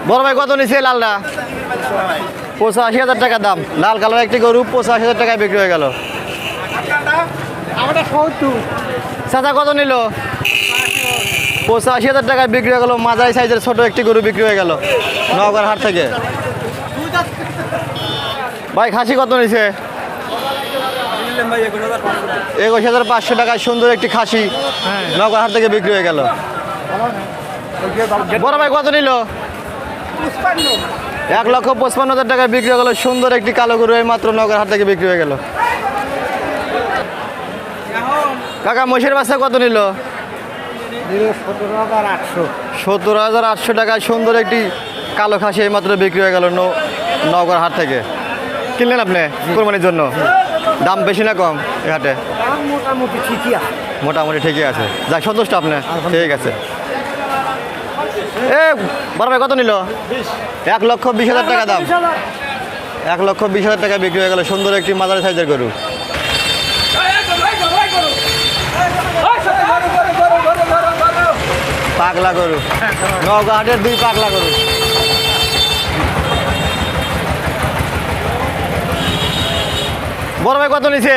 বড় ভাই কত নিছে লালটা? 85,000 টাকা দাম। লাল কালার একটি গরু 85,000 টাকায় বিক্রি হয়ে গেল। চাচা কত নিল? 85,000 টাকায় বিক্রি হয়ে গেল। মাঝারি সাইজের ছোট একটি গরু বিক্রি হয়ে গেল নওগাঁর হাট থেকে। ভাই খাসি কত নিছে? 21,500 টাকায় সুন্দর একটি খাসি নওগাঁর হাট থেকে বিক্রি হয়ে গেল। বড় ভাই কত নিল? 1,55,000 টাকায় বিক্রি হয়ে গেল। সুন্দর একটি কালো গরু এই মাত্র নওগাঁর হাট থেকে বিক্রি হয়ে গেল। কাকা মহিষের বাচ্চা কত নিল? 17,800 টাকায় সুন্দর একটি কালো খাসি এই মাত্র বিক্রি হয়ে গেল নওগাঁর হাট থেকে। কিনলেন আপনি কোরবানির জন্য? দাম বেশি না কম এই হাটে? মোটামুটি ঠিকই আছে। যাক সন্তুষ্ট আপনি? ঠিক আছে। এ বড় ভাই কত নিল? 1,20,000 টাকা দাম। 1,20,000 টাকা বিক্রি হয়ে গেল। সুন্দর একটি মাঝারি সাইজের গরু। পাগলা গরু, নওগাঁ হাটের 2 পাগলা গরু। বড় ভাই কত নিছে?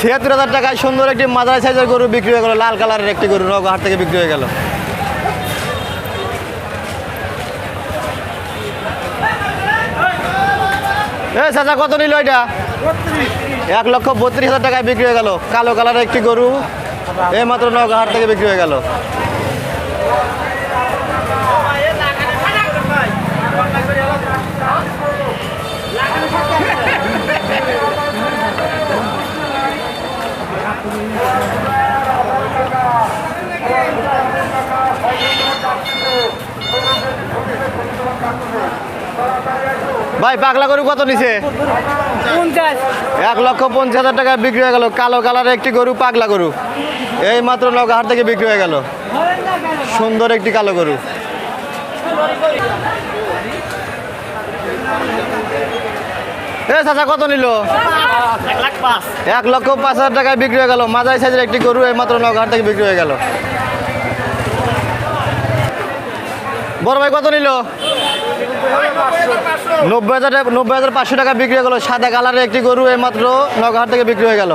76,000 টাকায় সুন্দর একটি মাঝারি সাইজের গরু বিক্রি হয়ে গেল। লাল কালারের একটি গরু নওগাঁ হাট থেকে বিক্রি হয়ে গেল। চাচা কত নিল এটা? 1,32,000 টাকায় বিক্রি হয়ে গেল। কালো কালারের একটি গরু এই মাত্র নওগাঁ হাট থেকে বিক্রি হয়ে গেল। ভাই পাগলা গরু কত নিছে? 1,50,000 টাকায় বিক্রি হয়ে গেল। কালো কালারের একটি গরু পাগলা গরু এই মাত্র নওগাঁ হাট থেকে বিক্রি হয়ে গেল। সুন্দর একটি কালো গরু। চাচা কত নিল? 1,05,000 টাকায় বিক্রি হয়ে গেল। মাঝারি সাইজের একটি গরু এই মাত্র নওগাঁ হাট থেকে বিক্রি হয়ে গেল। বড় ভাই কত নিল? 90,500 টাকা বিক্রি হয়ে গেল। সাদা কালারের একটি গরু এই মাত্র নওগাঁ হাট থেকে বিক্রি হয়ে গেল।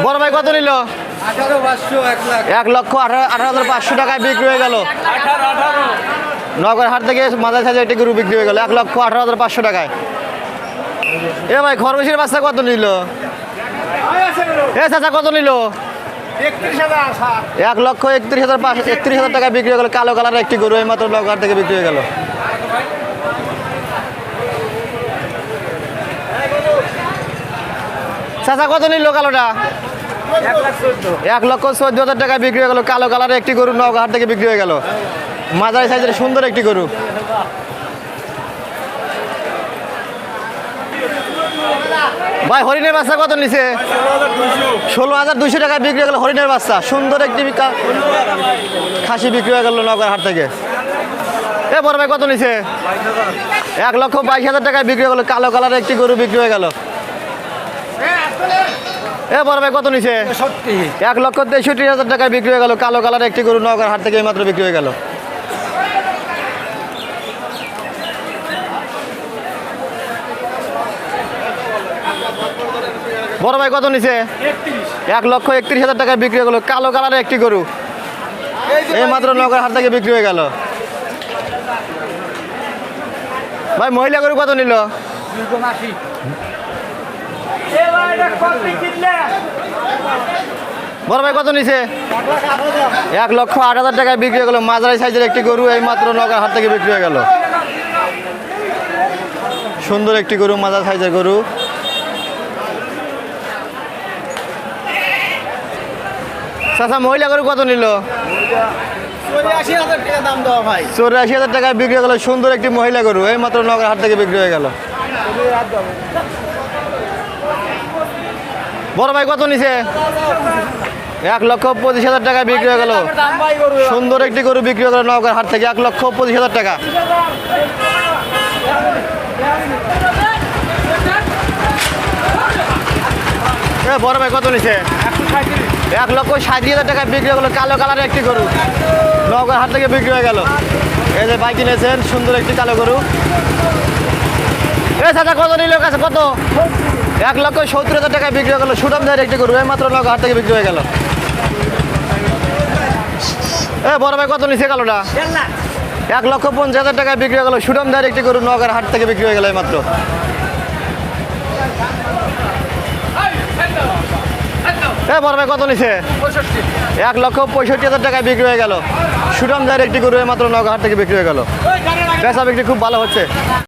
বড় ভাই কত নিল? 1,18,500 টাকায় বিক্রি হয়ে গেল। নওগাঁ হাট থেকে মাঝারি সাইজের একটি গরু বিক্রি হয়ে গেল 1,18,500 টাকায়। এ ভাই খরগোশের বাচ্চা কত নিল? চাচা কত নিল? 1,31,500 টাকায় বিক্রি হয়ে গেল। কালো কালারের একটি গরু এই মাত্র নওগাঁ হাট থেকে বিক্রি হয়ে গেল। চাচা কত নিল কালোটা? 1,14,000 টাকায় বিক্রি হয়ে গেল। কালো কালারের একটি গরু নওগাঁ হাট থেকে বিক্রি হয়ে গেল। মাঝারি সাইজের সুন্দর একটি গরু। ভাই হরিণের বাচ্চা কত নিছে? 16,200 টাকায় বিক্রি হয়ে গেল হরিণের বাচ্চা। সুন্দর একটি খাসি বিক্রি হয়ে গেল নওগাঁ হাট থেকে। এ বড় ভাই কত নিছে? 1,22,000 টাকায় বিক্রি হয়ে গেল। কালো কালারের একটি গরু বিক্রি হয়ে গেল। এ বড় ভাই কত নিছে? 1,63,000 টাকায় বিক্রি হয়ে গেল। কালো কালারের একটি গরু নওগাঁ হাট থেকে মাত্র বিক্রি হয়ে গেল। বড় ভাই কত নিছে? 1,31,000 টাকায় বিক্রি হয়ে গেল। কালো কালারের একটি গরু এই মাত্র নওগাঁ হাট থেকে বিক্রি হয়ে গেল। ভাই মহিলা গরু কত নিল? বড় ভাই কত নিছে? 1,08,000 টাকায় বিক্রি হয়ে গেল। মাঝারি সাইজের একটি গরু এই মাত্র নওগাঁ হাট থেকে বিক্রি হয়ে গেল। সুন্দর একটি গরু, মাঝারি সাইজের গরু। চাচা মহিলা গরু কত নিল? 84,000 টাকা দাম দেওয়া ভাই। 84,000 টাকায় বিক্রি হয়ে গেল। সুন্দর একটি মহিলা গরু এই মাত্র নওগাঁ হাট থেকে বিক্রি হয়ে গেল। বড় ভাই কত নিছে? 1,25,000 টাকায় বিক্রি হয়ে গেল। সুন্দর একটি গরু বিক্রি হয়ে গেল নওগাঁ হাট থেকে 1,25,000 টাকা। বড় ভাই কত নিছে? 137 1,60,000 টাকায় বিক্রি হয়ে গেল কালো কালারের একটি গরু নওগাঁ হাট থেকে বিক্রি হয়ে গেল। এই যে ভাই কিনেছেন সুন্দর একটি কালো গরু। এ চাচা কত নিল কাছে কত? 1,70,000 টাকায় বিক্রি হয়ে গেল সুঠামদার একটি গরু মাত্র নওগাঁ হাট থেকে বিক্রি হয়ে গেল। এ বড় ভাই কত নিছে কালোটা? 1,50,000 টাকায় বিক্রি হয়ে গেল সুঠামদার একটি গরু নওগাঁ হাট থেকে বিক্রি হয়ে গেল মাত্র। এ বড় ভাই কত নিছে? 1,65,000 টাকায় বিক্রি হয়ে গেল সুঠামদার একটি গরু মাত্র নওগাঁ হাট থেকে বিক্রি হয়ে গেল। বেচা বিক্রি খুব ভালো হচ্ছে।